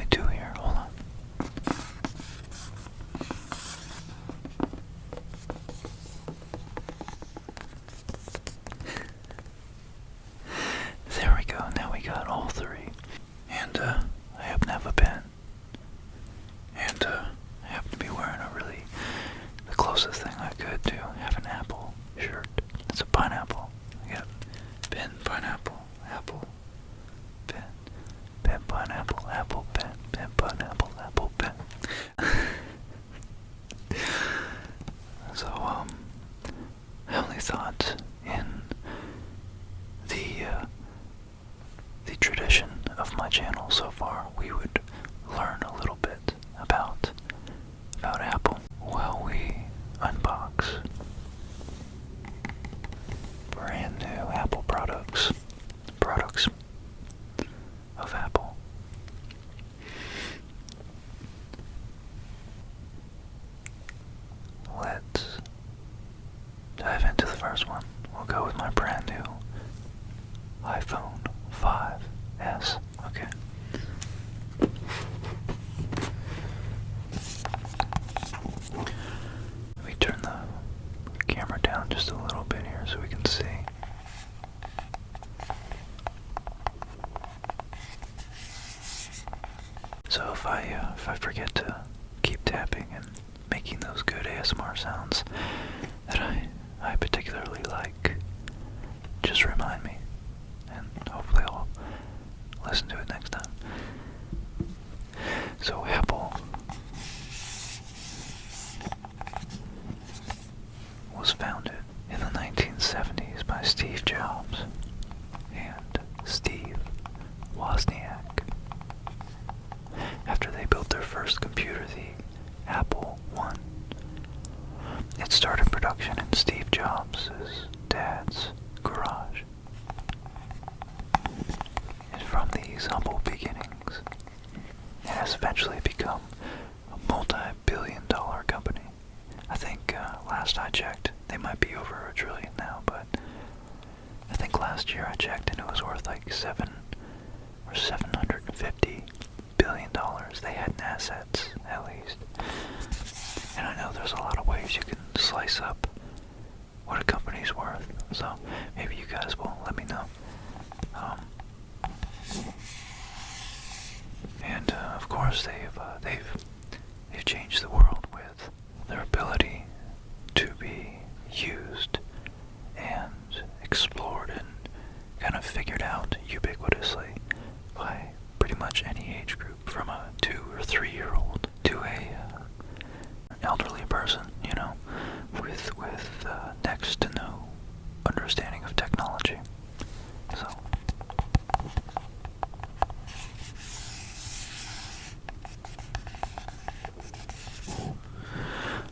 actually do here. Hold on. There we go. Now we got all three. And I happen to have a pen. And I happen to be wearing the closest thing I could to have an apple shirt. It's a pineapple. I got pen, pineapple, apple, pen, pineapple, apple, pen, pineapple, apple, pen. So, I only thought in the tradition of my channel so far, we would learn a little bit about Apple while we unbox brand new Apple products of Apple. Let's dive into the first one. We'll go with my brand new iPhone 5S. Okay. Let me turn the camera down just a little bit here so we can see. So if I forget to keep tapping and making those good ASMR sounds that I particularly like, just remind me, and hopefully I'll listen to it next time. So Apple was founded in the 1970s by Steve Jobs and Steve Wozniak. After they built their first computer, the Apple I, it started production in Steve Jobs' dad's garage. And from these humble beginnings, it has eventually become a multi-billion-dollar company. I think last I checked, they might be over $1 trillion now, but I think last year I checked and it was worth like $750 billion. They had in assets, at least. And I know there's a lot of ways you can slice up what a company's worth, so maybe you guys will let me know. And of course they've changed the world with their ability to be used and explored and kind of figured out ubiquitously by pretty much any age group, from a 2 or 3 year old to an elderly person, you know, with next to no understanding of technology. So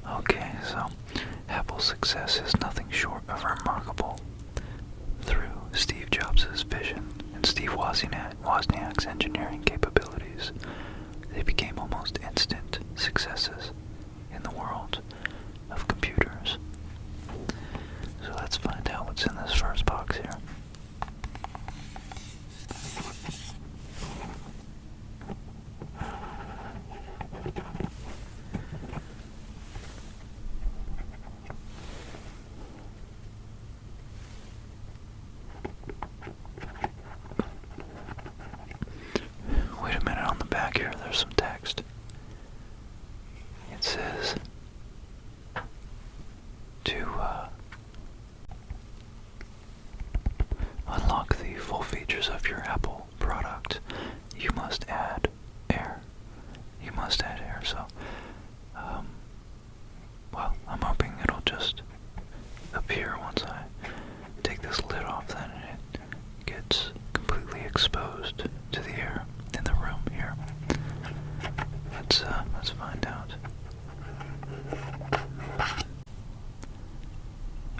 okay, so Apple's success is nothing short of remarkable. Through Steve Jobs' vision and Steve Wozniak's engineering capabilities, they became almost instant successes in the world of computers. So let's find out what's in this first box here. Wait a minute, on the back here there's some text. It says to unlock the full features of your Apple product, you must add air. You must add air, so well, I'm hoping it'll just appear once I take this lid off, then, and it gets completely exposed to the air in the room here. Let's find out.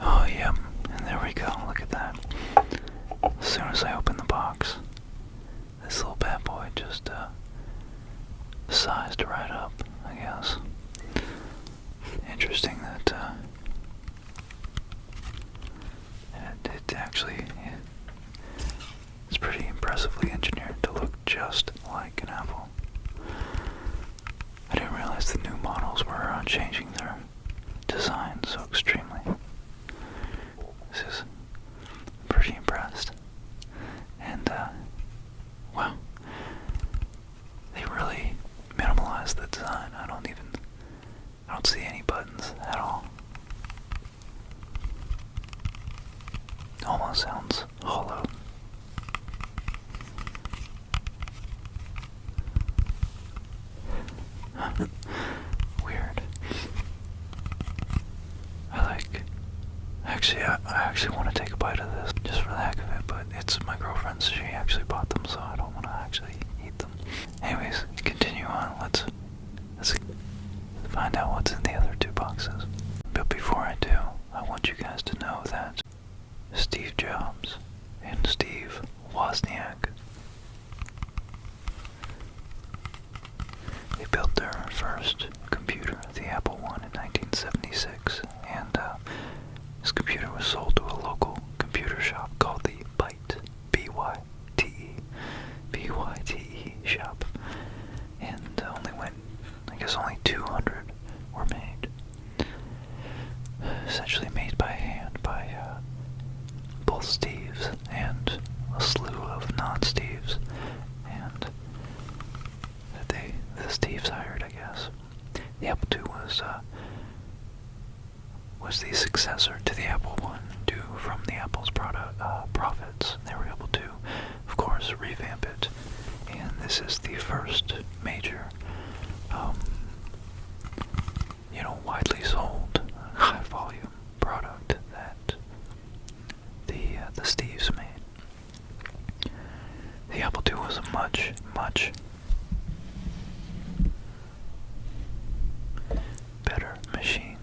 Oh, yep, and there we go, look at that. As soon as I open the box, this little bad boy just sized right up, I guess. Interesting that it actually, it's pretty impressively engineered to look just like an apple. realized the new models were changing their design so extremely. This is pretty impressed. And, wow. They really minimalized the design. I don't see any buttons at all. Almost sounds hollow. Weird. I actually want to take a bite of this just for the heck of it, but it's my girlfriend's. She actually bought them, so I don't want to actually eat them. Anyways, continue on. Let's find out what's in the other two boxes. But before I do, I want you guys to know that Steve Jobs and Steve Wozniak, they built their first computer, the Apple I, in 1976, and this computer was sold to a local computer shop called the B-Y-T-E shop, and only 200 were made, essentially made by hand by both Steves and a slew of non-Steves, and that the Steves hired, I guess. The Apple II was the successor to the Apple I, due from the Apple's profits. They were able to, of course, revamp it, and this is the first major, widely sold, high-volume product that the Steves made. The Apple II was a much, much better machine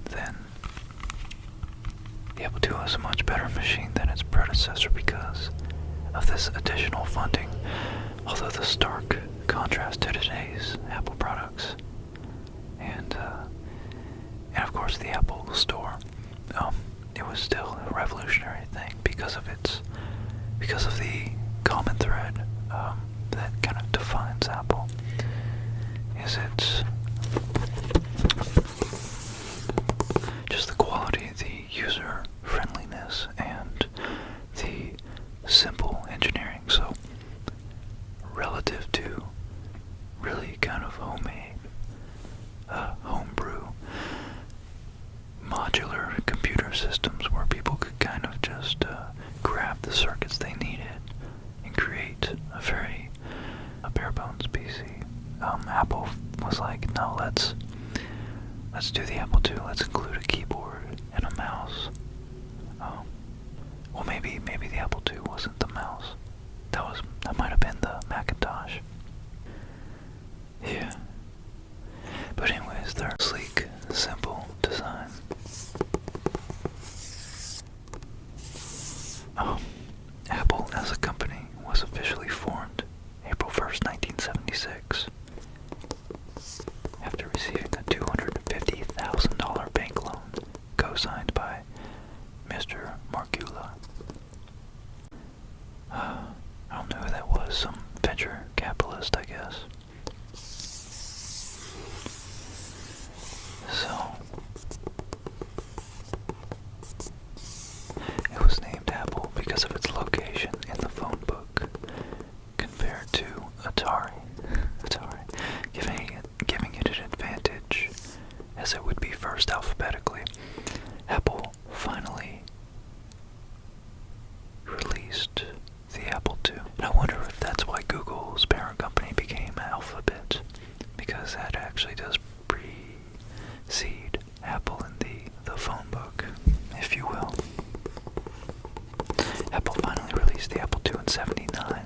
than its predecessor because of this additional funding. Although the stark contrast to today's Apple products, and of course the Apple Store, it was still a revolutionary thing because of the common thread that kind of defines Apple. Is its just the quality, the user friendliness, and the simple engineering. So relative to really kind of homemade, homebrew, modular computer systems where people could kind of just grab the circuits they needed and create a bare bones PC. Apple was like, no, let's do the Apple II. Let's include a keyboard and a mouse. Well, maybe the Apple II wasn't the mouse. That might have been the Macintosh. Yeah. But anyways, their sleek, simple design. Apple as a company was officially formed April 1st, 1976. After receiving a $250,000 bank loan co-signed by Mr. Margula. I don't know who that was, some venture capitalist, I guess. So, it was named Apple because of its location in the phone book, compared to Atari, giving it an advantage, as it would be first alphabetically. Apple finally released the Apple II. And I wonder if that's why Google's parent company became Alphabet, because that actually does precede Apple in the phone book, if you will. Apple finally released the Apple II in '79,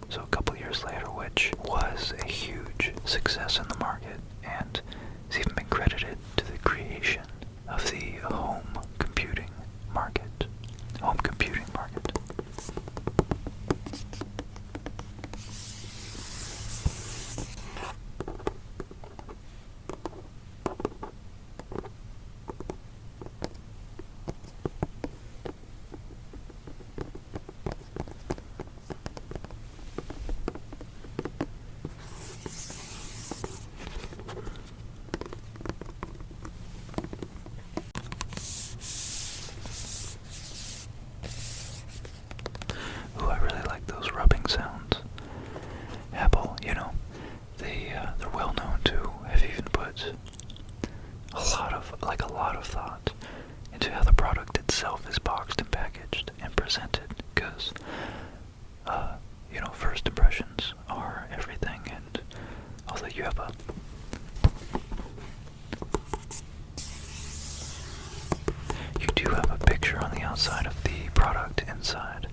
so a couple years later, which was a huge success in the market, and it's even been credited to the creation of the home computing market. put a lot of thought into how the product itself is boxed and packaged and presented, because first impressions are everything. And although you have a picture on the outside of the product inside,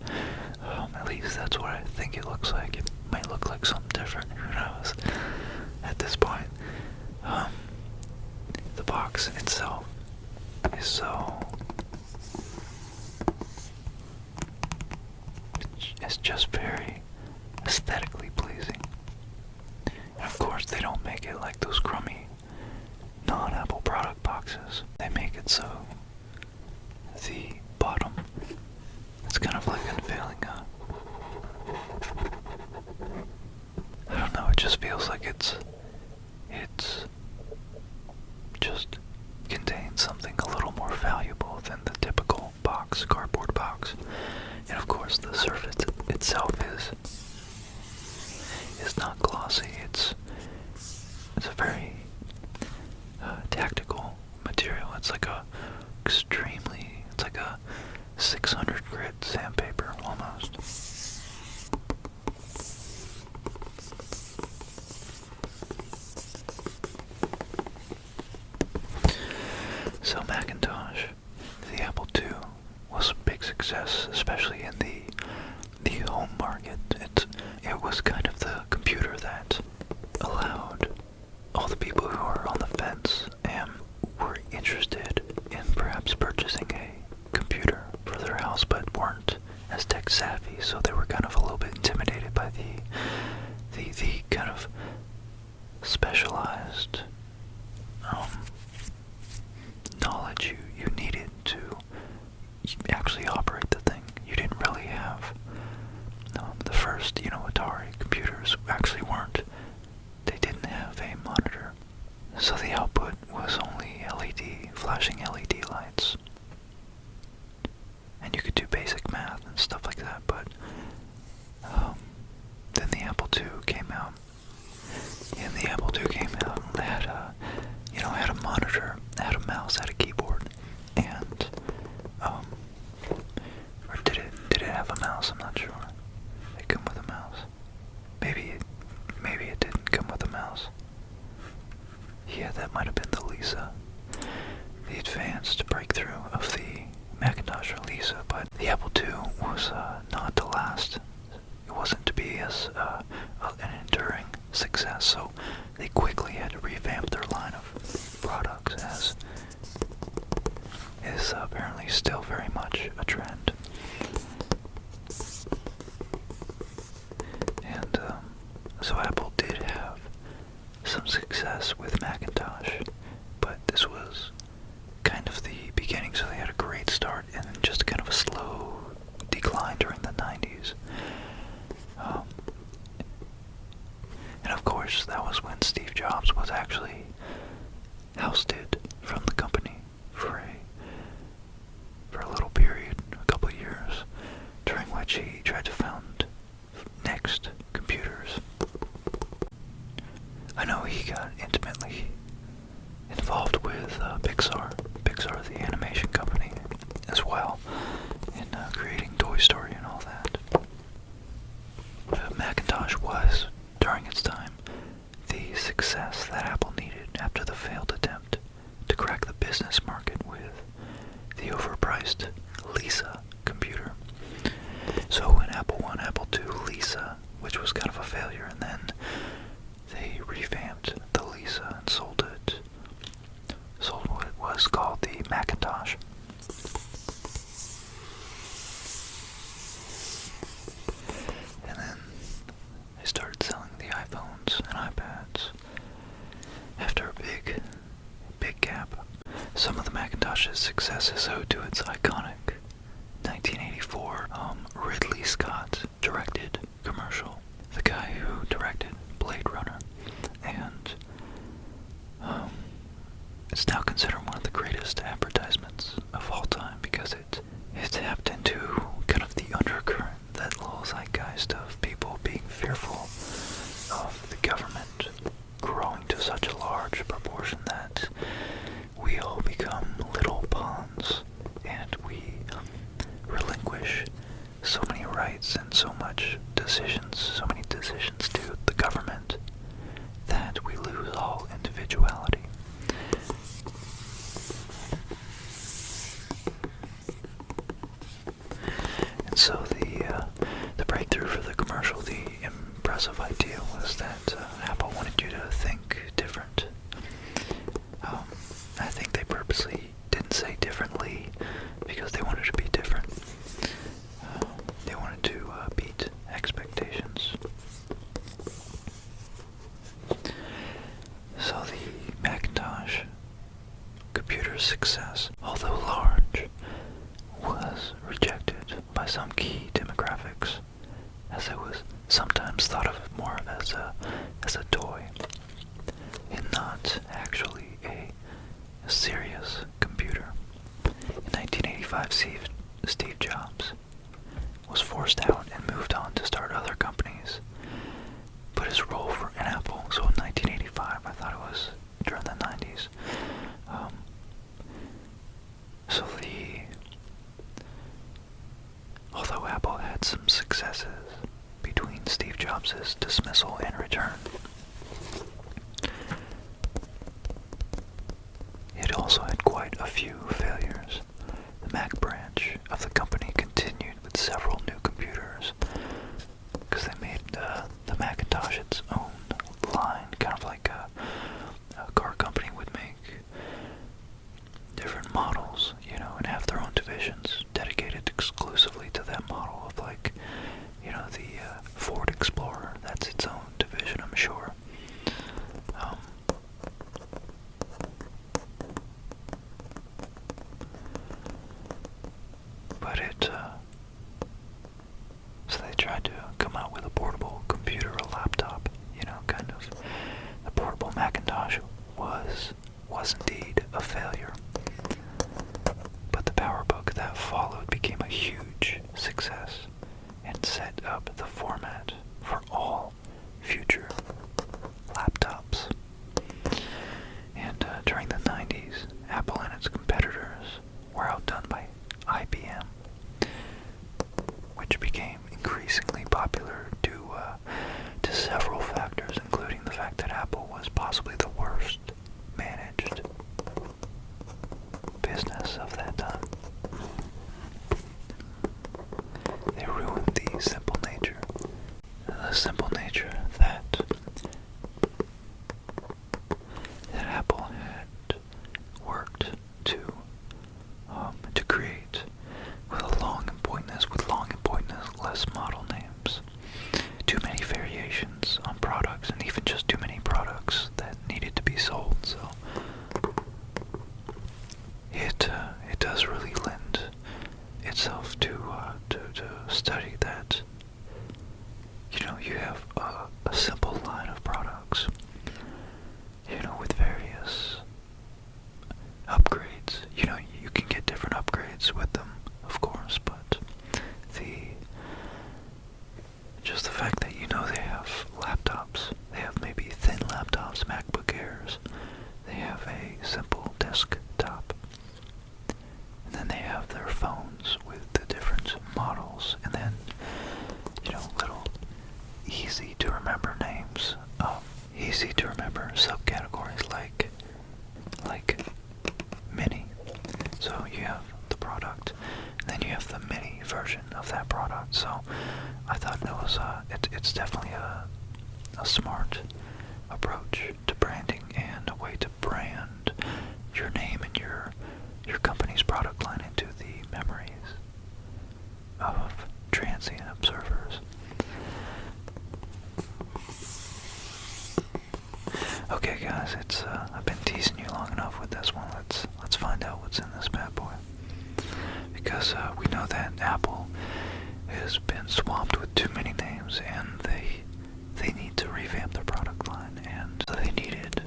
at least that's what I think it looks like. It might look like something different, who knows, at this point. The box itself is it's just very aesthetically pleasing. And of course they don't make it like those crummy non-Apple product boxes. They make it so the bottom, it's kind of like unveiling I don't know, it just feels like it's just contains something a little more valuable than the typical box, cardboard box. And of course the surface itself is not glossy. It's a very tactical material. It's like a 600 grit sandpaper almost. So Macintosh, the Apple II, was a big success, especially in the home market. It was kind of the computer that allowed all the people who were on the fence and were interested in perhaps purchasing a computer for their house but weren't as tech savvy, so they were kind of a little bit intimidated by the kind of specialized knowledge you needed to actually operate the thing. You didn't really have the first Atari computers actually weren't. They didn't have a monitor, so the output was only flashing LED lights. And you could do basic math and stuff like that, but then the Apple II came out. And the Apple II came out and had a monitor, had a mouse, had a keyboard, and or did it have a mouse? I'm not sure. It come with a mouse. Maybe it didn't come with a mouse. Yeah, that might have been the Lisa, the advanced breakthrough of the Macintosh or Lisa. But the Apple II was not to last. It wasn't to be as an enduring success, so they quickly had to revamp their line of products, as is apparently still very much a trend. And so Apple did have some success with Macintosh, but this was kind of the beginning, so they had a great start and then just kind of a slow decline during the 90s. And of course, that was when Steve Jobs was actually ousted from the company for a little period, a couple of years, during which he tried to found Next Computers. I know he got intimately involved with Pixar, the animation company, as well, in creating Toy Story and all that. Macintosh was, during its time, the success that Apple needed after the failed attempt to crack the business market with the overpriced Lisa computer. So when Apple I, Apple II, Lisa, which was kind of a failure, and then they revamped the Lisa and sold what was called the Macintosh. And then they started selling the iPhones and iPads after a big gap. Some of the Macintosh's success is owed to its iconic 1984 Ridley Scott directed commercial. The guy who directed Blade Runner, and it's now considered one of the greatest advertisements of all time, because it tapped into kind of the undercurrent, that little zeitgeist of people being fearful of the government growing to such a large proportion that we all become little pawns, and we relinquish so many rights and so many decisions to the government, that we lose all individuality. And so the breakthrough for the commercial, the impressive idea was that Apple wanted you to think different. I think they purposely didn't say differently because they wanted to be different. They wanted to beat expectations. So the Macintosh computer's success, although large, was rejected by some key demographics, as it was sometimes thought of more as a toy, and not actually a serious computer. In 1985, Steve Jobs was forced out and moved on to start other companies. But his role in Apple, so in 1985, I thought it was during the 90s, although Apple had some successes between Steve Jobs' dismissal and return, it also had quite a few failures. The Mac branch of the company continued with several new computers, because they made the Macintosh its own line, kind of like a car company would make different models, and have their own divisions dedicated exclusively to that model, of like, the Ford Explorer. That's its own division, I'm sure. So they tried to come out with a portable computer, a laptop, kind of. The portable Macintosh was indeed a failure. But the PowerBook that followed became a huge success and set up the format for all future laptops. And during the 90s, Apple and its competitors were outdone by IBM, which became increasingly popular due to several factors, including the fact that Apple was possibly the worst managed business of that time. They ruined the simple nature that Apple had worked to create, with long and pointless model names, too many variations on products, and even just too many products that needed to be sold. So it does really lend itself to study that, you have a simple line of products, with various upgrades. You can get different upgrades with them, of course, but just the fact that they have laptops, they have maybe thin laptops, MacBook Airs, they have a simple desktop, and then they have their phones with the different models, and then, little easy to remember names, easy to remember subcategories like mini. So you have the product, and then you have the mini version of that product. So I thought it was it's definitely a smart approach to branding, and a way to brand your name and your company's product line into the memories of transient observers. Okay, guys, I've been teasing you long enough with this one. Let's find out what's in this bad boy, because we know that Apple has been swamped with too many names, and they need to revamp their product line, and so they needed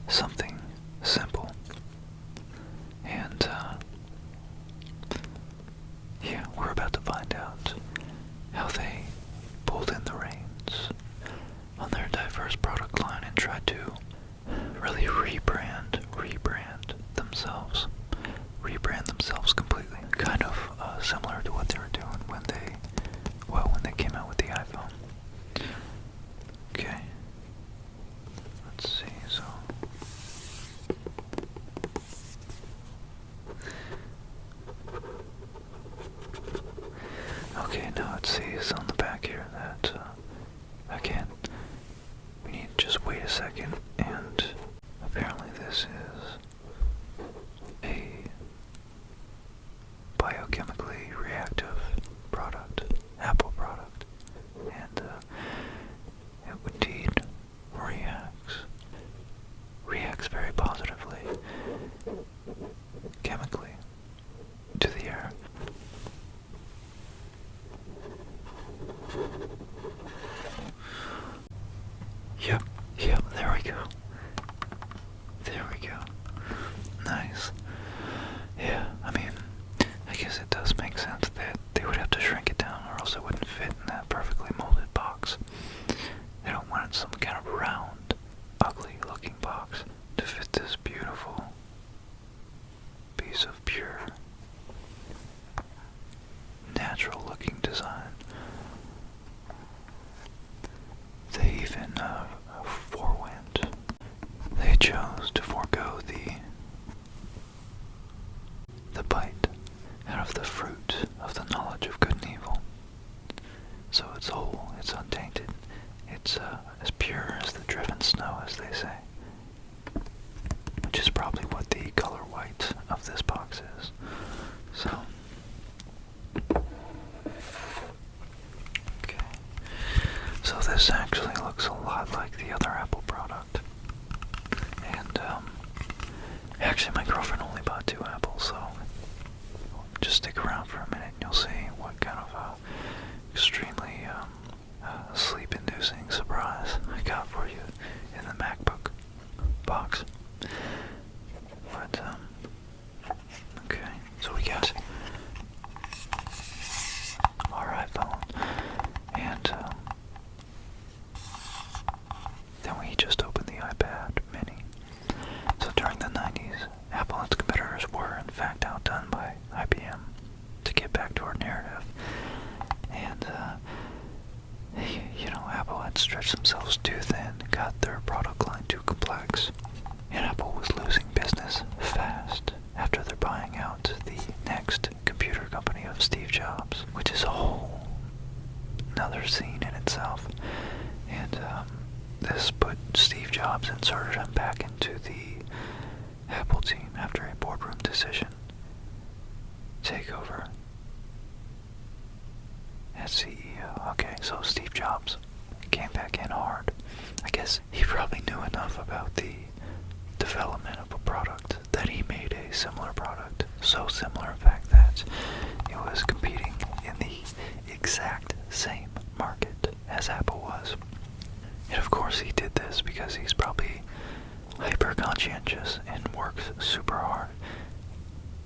something simple. And we're about to find out how they pulled in the reins on their diverse product line and tried to second, and apparently this is a biochemically reactive product, Apple product, and it indeed reacts very positively, chemically, to the air. Yep, there we go. There we go. Nice. Yeah, I mean, I guess it does make sense that they would have to shrink it down or else it wouldn't fit in that perfectly molded box. They don't want some kind of round, ugly looking box to fit this beautiful piece of pure, natural looking design. They even forewent. They chose to forego the bite out of the fruit of the knowledge of good and evil. So it's whole, it's untainted, it's as pure as the driven snow, as they say. Which is probably what the color white of this box is. So, okay. So this actually looks a lot like the other Apple product. And, actually my girlfriend only bought 2 apples, so just stick around for a minute and you'll see what kind of extremely sleep-inducing surprise I got for you in the MacBook box. But, okay, so we got our iPhone, and then we just opened the iPad mini. So during the 90s, Apple and its competitors were in fact outdone by IBM, to get back to our narrative. And, you know, Apple had stretched themselves too thin, got their product line too complex, and Apple was losing business fast after they're buying out the next computer company of Steve Jobs, which is a whole another scene in itself. And this put Steve Jobs, inserted him back into the Apple team after a boardroom decision. Takeover as CEO. Okay, so Steve Jobs came back in hard. I guess he probably knew enough about the development of a product that he made a similar product. So similar, in fact, that it was competing in the exact same market as Apple was. And of course he did this because he's probably hyper-conscientious and works super hard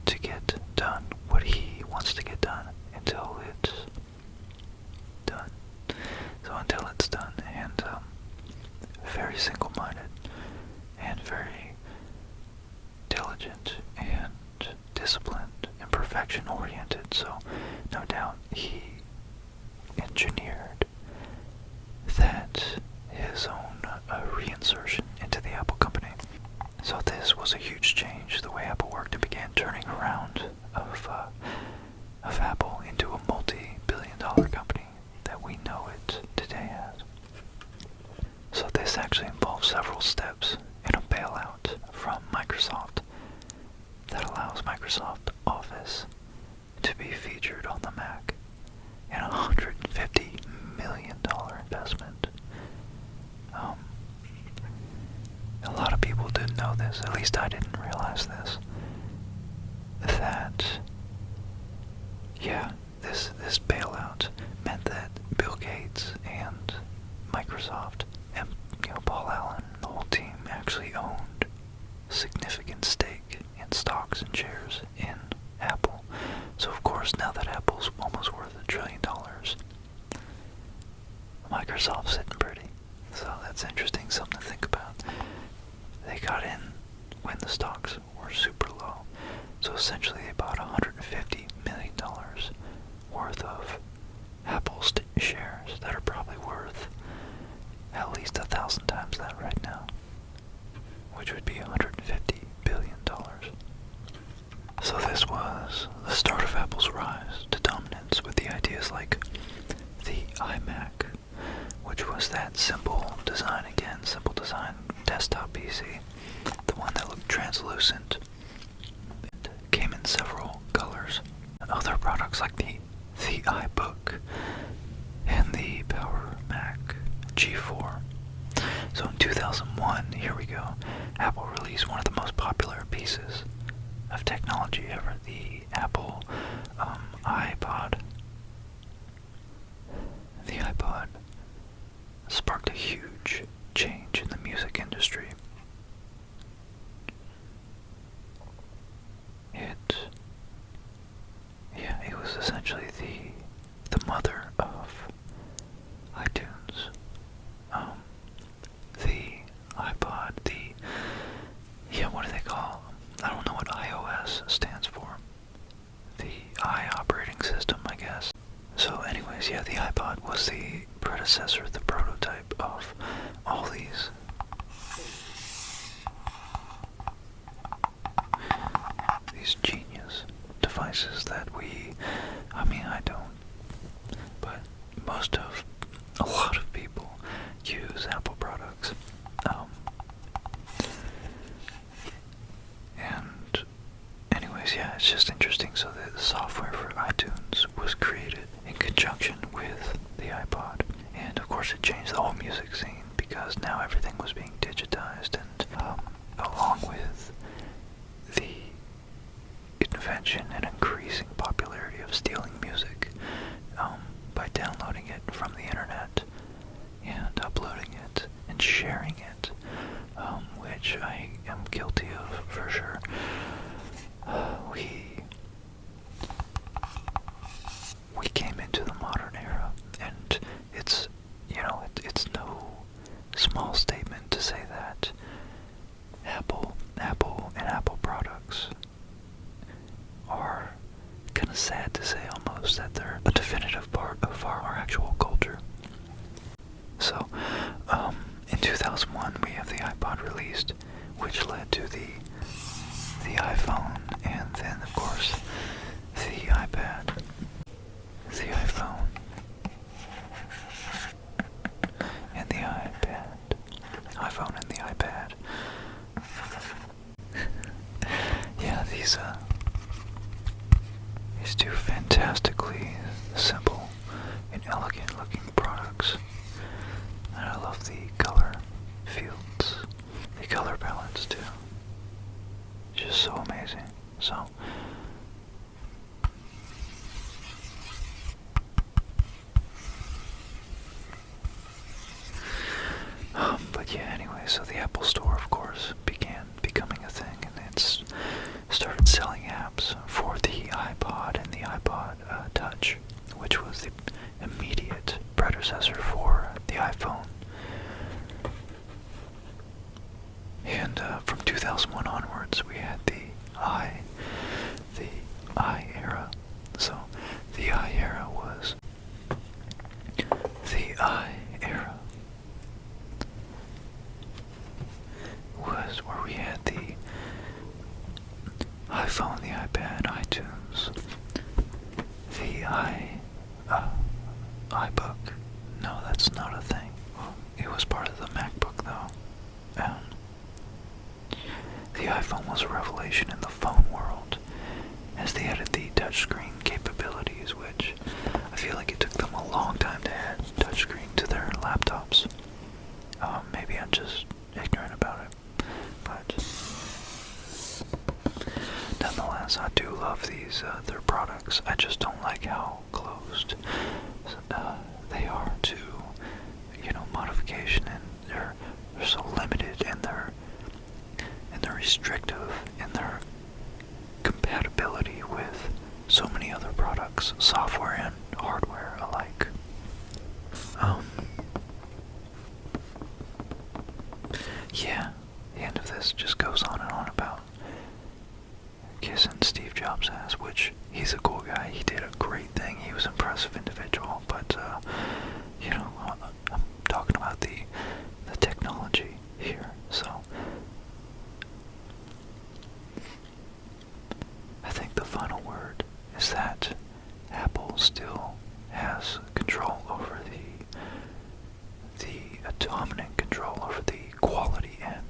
to get done what he wants to get done until it's done. So until it's done, and very single-minded and very diligent and disciplined and perfection-oriented. So no doubt he engineered that his own reinsertion into the Apple company. So this was a huge change, the way Apple worked, and began turning around of Apple into a multi-billion-dollar company that we know it today as. So this actually involves several steps in a bailout from Microsoft that allows Microsoft Office to be featured on the Mac in a $150 million investment. A lot of people didn't know this, at least I didn't realize this, that, yeah, this bailout meant that Bill Gates and Microsoft and, Paul Allen and the whole team actually owned a significant stake in stocks and shares in Apple. So of course, now that Apple's almost worth $1 trillion, Microsoft's sitting pretty. So that's interesting, something to think about. They got in when the stocks were super low. So essentially they bought $150 million worth of Apple shares that are probably worth at least 1,000 times that right now, which would be $150 billion. So this was the start of Apple's rise to dominance with the ideas like the iMac, which was that simple design desktop PC, the one that looked translucent. It came in several colors. Other products like the iBook and the Power Mac G4. So in 2001, here we go, Apple released one of the most popular pieces of technology ever, the Apple iPod. The iPod sparked a huge change in the music industry. It was essentially the mother of iTunes. The iPod, what do they call? I don't know what iOS stands for. The I operating system, I guess. So anyways, the iPod was the predecessor, the prototype of all these genius devices that I don't, but a lot of people use Apple products. And anyways, it's just interesting. So the software for iTunes was created in conjunction with the iPod. And of course it changed the whole music scene because now everything was being digitized, and along with the invention and increasing popularity of stealing music by downloading it from the internet and uploading it and sharing it, which I am guilty of for sure. We came into the modern era, and it's no small statement to say that Apple and Apple products are kind of sad to say almost that they're a definitive part of our actual culture. So, in 2001 we have the iPod released, which led to the iPhone, and then of course the iPad, the iPhone, and the iPad, iPhone and the iPad. These two fantastically simple and elegant looking products. And I love the color fields, the color palettes too. Just so amazing. So, but anyway, so the Apple Store, of course, began becoming a thing, and it's started selling apps for the iPod and the iPod Touch, which was the immediate predecessor for the iPhone. And from 2001 onwards, we had the I era. So the I era was where we had the iPhone, the iPad, iTunes, the iBook. No, that's not a thing. It was part of the MacBook, though. The iPhone was a revelation in the phone world, as they added the touchscreen capabilities, which I feel like it took them a long time to add touchscreen to their laptops. Maybe I'm just ignorant about it, but nonetheless, I do love their products. I just don't like how closed they are to, modification, and they're so limited, and they're restrictive in their compatibility with so many other products, software and hardware alike. The end of this just goes on and on about kissing Steve Jobs' ass, which he's a cool guy. He did a great thing. He was an impressive individual, but I'm talking about the technology here. So I think the final word is that Apple still has control over the dominant control over the quality and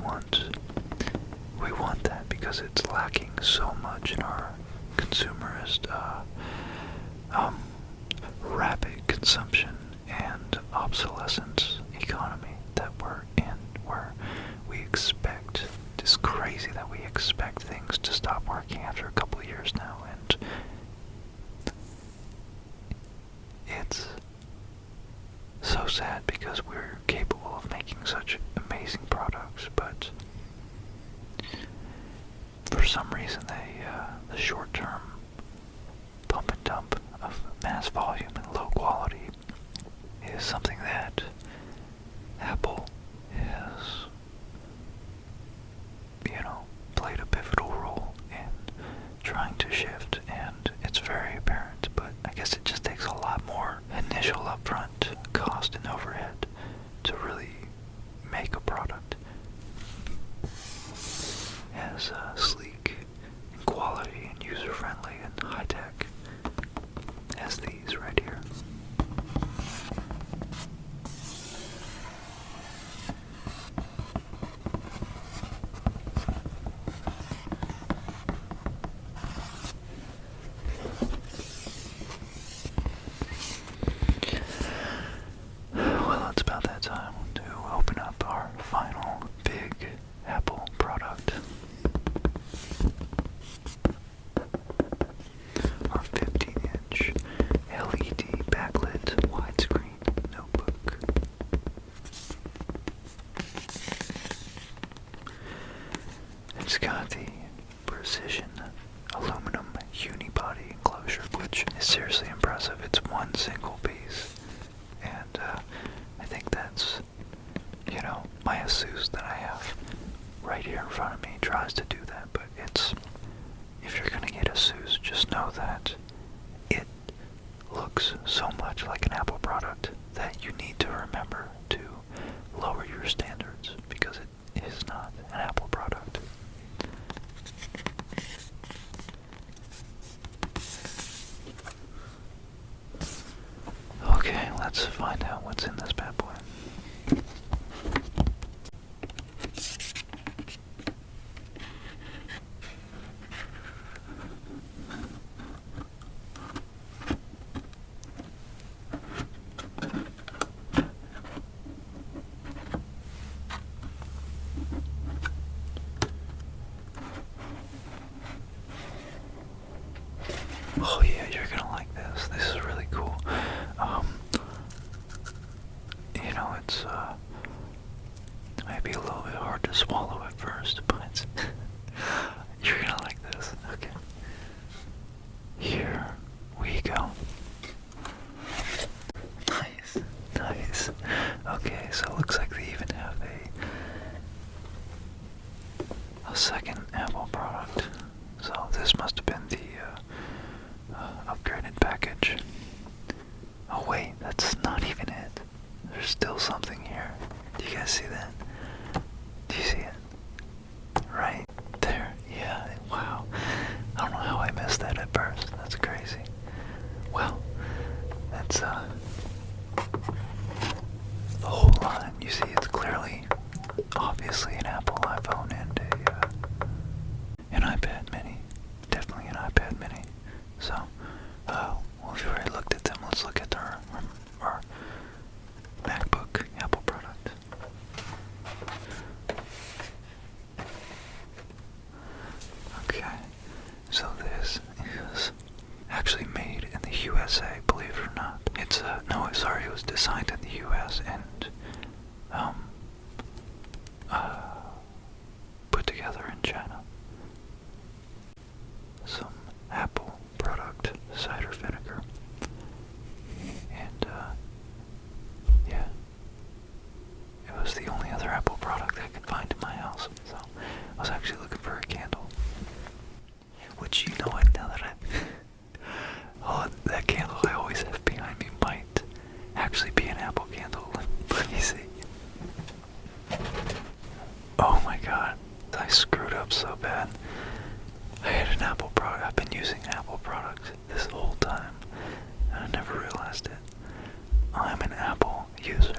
want that because it's lacking so much in our consumerist, rapid consumption and obsolescence economy that we're in, where we expect, it's crazy that we expect things to stop working after a couple of years now, and it's so sad because we're capable of making such amazing products, but for some reason the short-term pump and dump of mass volume and low quality is something that Apple has, played a pivotal role in trying to shift, and it's very apparent, but I guess it just takes a lot more initial upfront cost and overhead to really make a product as sleek and quality and user-friendly and high-tech as these right here. Well, it's about that time to open up our final big Apple product. Our 15-inch LED backlit widescreen notebook. It's got the precision aluminum unibody enclosure, which is seriously impressive. It's one single piece, and I think that's, my Asus that I have right here in front of me tries to do that, but if you're gonna get Asus, just know that it looks so much like an Apple product that you need to remember to lower your standards, because it is not an Apple product. Okay, let's find out what's in this bad boy. Oh yeah, you're gonna like this. This is really cool. It's maybe a little bit hard to swallow at first, but you're gonna like this. Okay. Here we go. Nice. Okay, so it looks like they even have a second Apple product. So this must have been the upgraded package. Oh wait, that's not even it. There's still something here. Do you guys see that? Do you see it? Right there. Yeah, wow. I don't know how I missed that at first. That's crazy. Well, that's the whole line. You see, it's clearly, obviously an Apple iPhone and an iPad mini. Definitely an iPad mini. So, well, if you already looked at them, let's look at our MacBook Apple product. Okay, so this is actually made in the USA, believe it or not. It's no, sorry, it was designed in the US and put together in China. Some Apple product, cider vinegar, and yeah, it was the only other Apple product I could find in my house, so I was actually looking for a candle, which, what, now that oh, that candle I always have behind me might actually be an Apple candle. Let me see. Oh my god, I screwed up so bad. I had an Apple product. I've been using Apple products this whole time, and I never realized it. I'm an Apple user.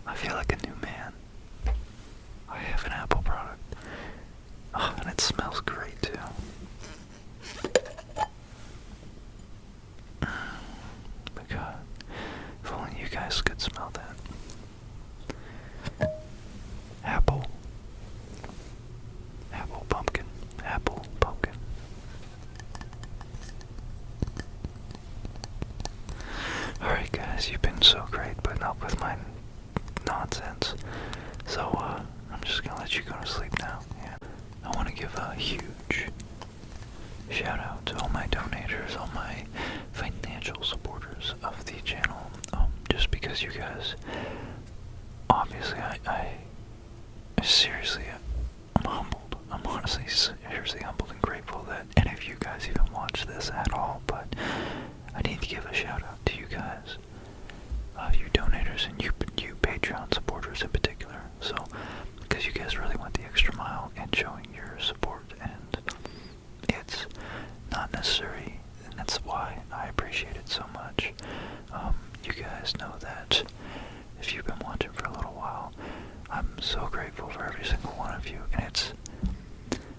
I feel like a new man. I have an Apple product. Oh, and it smells great too. My God, if only you guys could smell that. Apple. Apple pumpkin. Apple pumpkin. Alright guys, you've been so great putting up with my nonsense. So, I'm just gonna let you go to sleep now. Yeah. I want to give a huge shout out to all my donators, all my financial supporters of the channel. Just because you guys, obviously, I seriously, I'm humbled. I'm honestly seriously humbled and grateful that any of you guys even watch this at all, but I need to give a shout out to you guys, you donators, and you Patreon supporters in particular. So, because you guys really went the extra mile in showing your support, and it's not necessary, and that's why I appreciate it so much. You guys know that if you've been watching for a little while, I'm so grateful for every single one of you, and it's,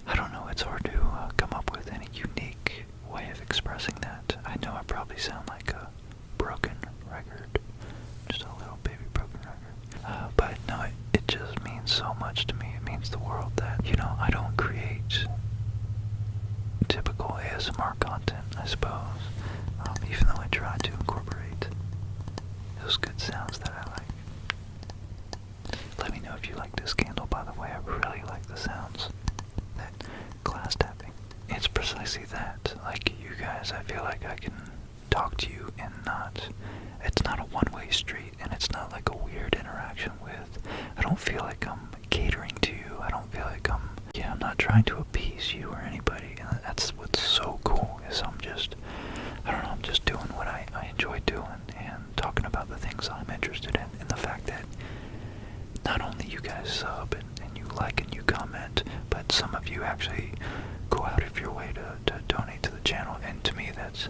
I don't know, it's hard to come up with any unique way of expressing that. I know I probably sound like a broken record, just a little baby broken record, but no, it just means so much to me. It means the world that, you know, I don't create typical ASMR content, I suppose, even though I try to incorporate those good sounds that I like. Let me know if you like this candle, by the way. I really like the sounds. That glass tapping. It's precisely that. Like, you guys, I feel like I can talk to you and it's not a one-way street, and it's not like a weird interaction with, I don't feel like I'm catering to you. I don't feel like I'm not trying to appease you or anybody, and that's what's so cool, is I'm just doing what I enjoy doing, and talking about the things I'm interested in, and the fact that not only you guys sub and you like and you comment, but some of you actually go out of your way to donate to the channel, and to me that's,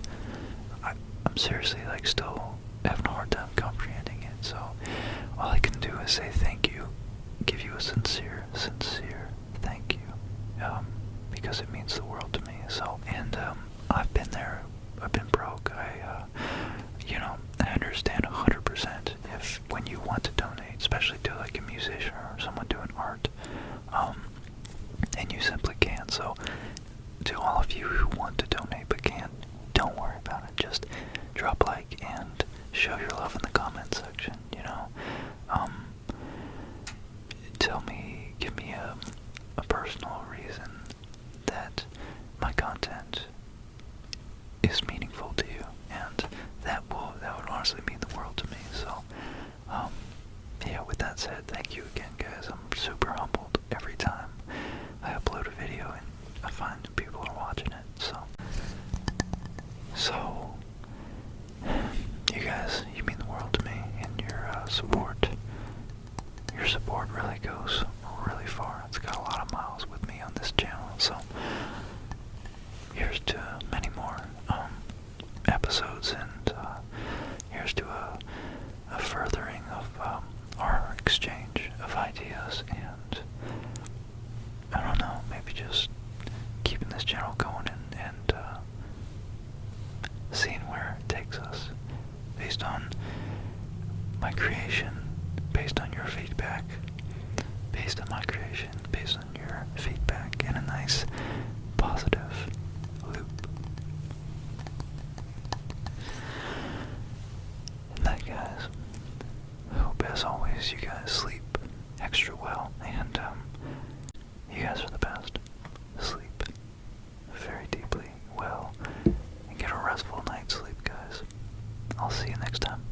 I'm seriously like still having a hard time comprehending it. So all I can do is say thank you, give you a sincere thank you, because it means the world to me. So, and I've been there, I've been broke. I understand 100% if when you want to donate, especially to like a musician or someone doing art, and you simply can't. So to all of you who want to donate but can't, don't worry about it. Just drop like and show your love in the comment section, you know. Give me a personal reason that my content is meaningful to you, and that would honestly mean the world to me. So, yeah, with that said, thank you again, guys. I'm super humbled every time I upload a video and I find that people are watching it. So, you guys, you mean the world to me, and your support really goes really far. It's got a lot of miles with me on this channel. So, here's to many more episodes, and here's to a furthering of our exchange of ideas, and I don't know, maybe just keeping this channel going and seeing where it takes us based on my creation, based on your feedback, based on my creation, based on your feedback, in a nice positive loop. And that, guys, I hope as always you guys sleep extra well, and you guys are the best. Sleep very deeply well, and get a restful night's sleep, guys. I'll see you next time.